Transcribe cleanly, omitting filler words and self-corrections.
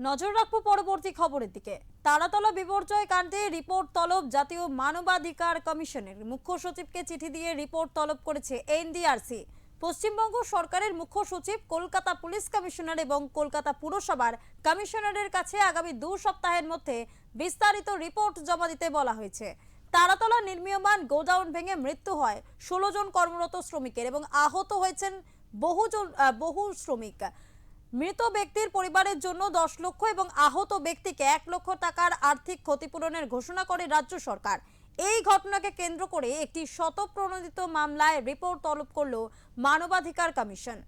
নজর রাখবো পরবর্তী খবরের দিকে। তারাতলা বিপর্যয় কাণ্ডে রিপোর্ট তলব জাতীয় মানবাধিকার কমিশনের। মুখ্য সচিবকে চিঠি দিয়ে রিপোর্ট তলব করেছে এনডিআরসি। পশ্চিমবঙ্গ সরকারের মুখ্য সচিব কলকাতা পুলিশ কমিশনার এবং কলকাতা পুরসভার কমিশনারের কাছে আগামী 2 সপ্তাহের মধ্যে বিস্তারিত রিপোর্ট জমা দিতে বলা হয়েছে। তারাতলা নির্মীয়মান গোডাউন ভেঙে মৃত্যু হয় 16 জন কর্মরত শ্রমিকের এবং আহত হয়েছেন বহু শ্রমিক। মৃত ব্যক্তির পরিবারের জন্য 10 লক্ষ এবং আহত ব্যক্তিকে 1 লক্ষ টাকার আর্থিক ক্ষতিপূরণের ঘোষণা করে রাজ্য সরকার। এই ঘটনাকে কেন্দ্র করে একটি স্বতঃপ্রণোদিত মামলায় রিপোর্ট তলব করল মানবাধিকার কমিশন।